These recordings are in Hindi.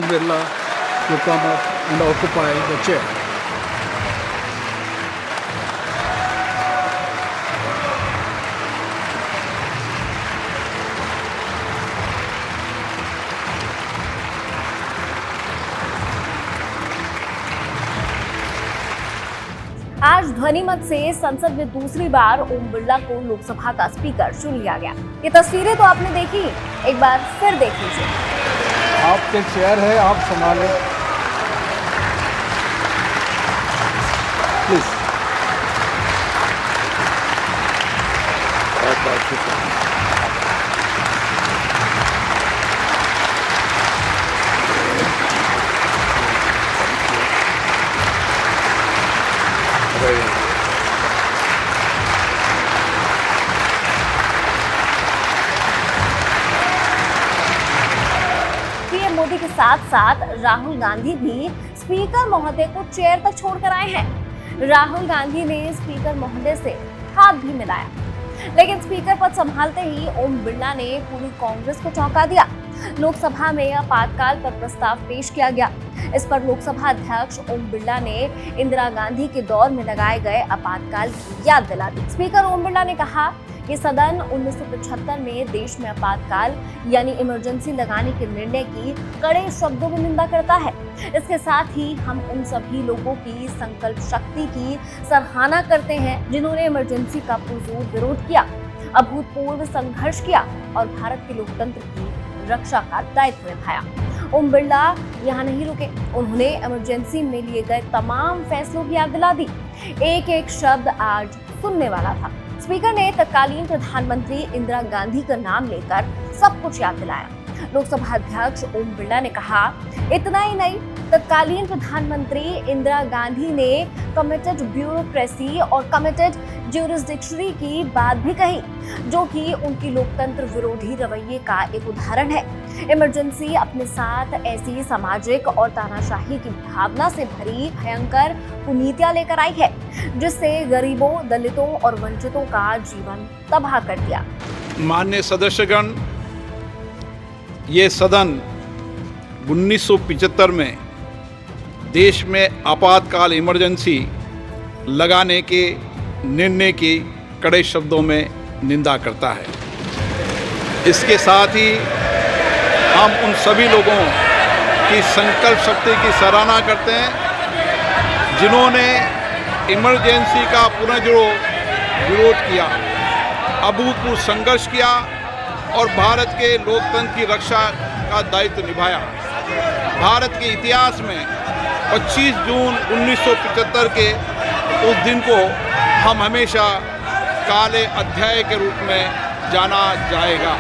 Birla to come up and occupy the chair. आज ध्वनिमत से संसद में दूसरी बार ओम बिरला को लोकसभा का स्पीकर चुन लिया गया। ये तस्वीरें तो आपने देखी, एक बार फिर देख लीजिए। आपके चेयर है, आप संभालें प्लीज। पीएम मोदी के साथ साथ राहुल गांधी भी स्पीकर महोदय को चेयर तक छोड़कर आए हैं। राहुल गांधी ने स्पीकर महोदय से हाथ भी मिलाया, लेकिन स्पीकर पद संभालते ही ओम बिरला ने पूरी कांग्रेस को चौंका दिया। लोकसभा में आपातकाल पर प्रस्ताव पेश किया गया। इस पर लोकसभा अध्यक्ष ओम बिरला ने इंदिरा गांधी के दौर में लगाए गए आपातकाल की याद दिला दी। स्पीकर ओम बिरला ने कहा कि सदन 1975 में देश में आपातकाल यानी इमरजेंसी लगाने के निर्णय की कड़े शब्दों में निंदा करता है। इसके साथ ही हम उन सभी लोगों की संकल्प शक्ति की सराहना करते हैं जिन्होंने इमरजेंसी का पुरजोर विरोध किया, अभूतपूर्व संघर्ष किया और भारत के लोकतंत्र की रक्षा का दायित्व निभाया। ओम बिरला यहाँ नहीं रुके, उन्होंने इमरजेंसी में लिए गए तमाम फैसलों की याद दिला दी। एक एक शब्द आज सुनने वाला था। स्पीकर ने तत्कालीन प्रधानमंत्री इंदिरा गांधी का नाम लेकर सब कुछ याद दिलाया। लोकसभा अध्यक्ष ओम बिरला ने कहा, इतना ही नहीं, तत्कालीन प्रधानमंत्री इंदिरा गांधी ने कमिटेड ब्यूरोक्रेसी और कमिटेड ज्यूरिसडिक्शरी की बात भी कही, जो कि उनकी लोकतंत्र विरोधी रवैये का एक उदाहरण है। इमरजेंसी अपने साथ ऐसी सामाजिक और तानाशाही की भावना से भरी भयंकर कुनीतियां लेकर आई है, जिससे गरीबों, दलितों और वंचितों का जीवन तबाह कर दिया। माननीय सदस्यगण, ये सदन 1975 में देश में आपातकाल इमरजेंसी लगाने के निर्णय की कड़े शब्दों में निंदा करता है। इसके साथ ही हम उन सभी लोगों की संकल्प शक्ति की सराहना करते हैं जिन्होंने इमरजेंसी का पुनर्जोर विरोध किया, अभूतपूर्व संघर्ष किया और भारत के लोकतंत्र की रक्षा का दायित्व निभाया। भारत के इतिहास में 25 जून 1975 के उस दिन को हम हमेशा काले अध्याय के रूप में जाना जाएगा।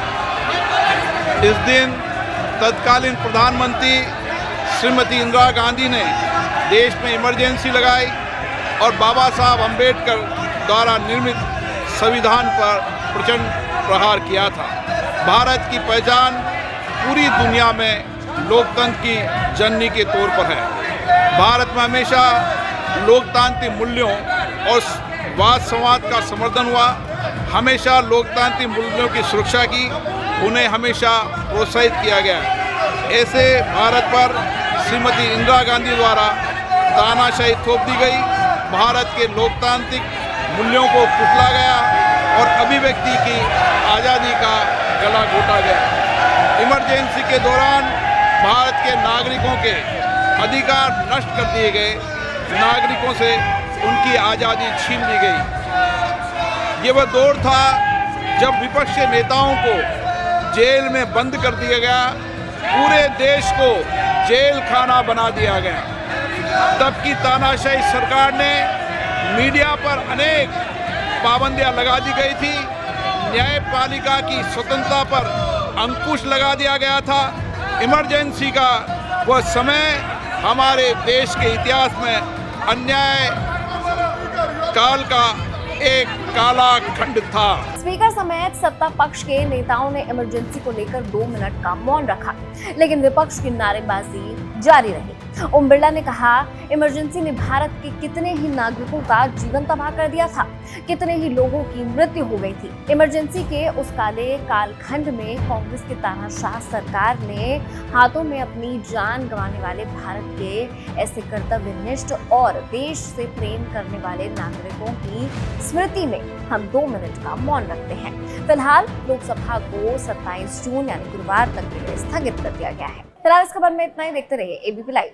इस दिन तत्कालीन प्रधानमंत्री श्रीमती इंदिरा गांधी ने देश में इमरजेंसी लगाई और बाबा साहब अम्बेडकर द्वारा निर्मित संविधान पर प्रचंड प्रहार किया था। भारत की पहचान पूरी दुनिया में लोकतंत्र की जननी के तौर पर है। भारत में हमेशा लोकतांत्रिक मूल्यों और वाद संवाद का समर्थन हुआ, हमेशा लोकतांत्रिक मूल्यों की सुरक्षा की, उन्हें हमेशा प्रोत्साहित किया गया। ऐसे भारत पर श्रीमती इंदिरा गांधी द्वारा तानाशाही थोप दी गई, भारत के लोकतांत्रिक मूल्यों को कुचला गया और अभिव्यक्ति की आज़ादी का गला घोटा गया। इमरजेंसी के दौरान भारत के नागरिकों के अधिकार नष्ट कर दिए गए, नागरिकों से उनकी आज़ादी छीन ली गई। ये वह दौर था जब विपक्ष के नेताओं को जेल में बंद कर दिया गया, पूरे देश को जेल खाना बना दिया गया। तब की तानाशाही सरकार ने मीडिया पर अनेक पाबंदियां लगा दी गई थी, न्यायपालिका की स्वतंत्रता पर अंकुश लगा दिया गया था। इमरजेंसी का वह समय हमारे देश के इतिहास में अन्याय काल का एक काला खंड था। स्पीकर समेत सत्ता पक्ष के नेताओं ने इमरजेंसी को लेकर 2 मिनट का मौन रखा, लेकिन विपक्ष की नारेबाजी जारी रही। ओम बिरला ने कहा, इमरजेंसी ने भारत के कितने ही नागरिकों का जीवन तबाह कर दिया था, कितने ही लोगों की मृत्यु हो गई थी। इमरजेंसी के उस काले कालखंड में कांग्रेस की तानाशाह सरकार ने हाथों में अपनी जान गंवाने वाले भारत के ऐसे कर्तव्यनिष्ठ और देश से प्रेम करने वाले नागरिकों की स्मृति में हम 2 मिनट का मौन रखते हैं। फिलहाल लोकसभा को 27 जून यानी गुरुवार तक के लिए स्थगित कर दिया गया है। फिलहाल इस खबर में इतना ही। देखते रहिए एबीपी लाइव।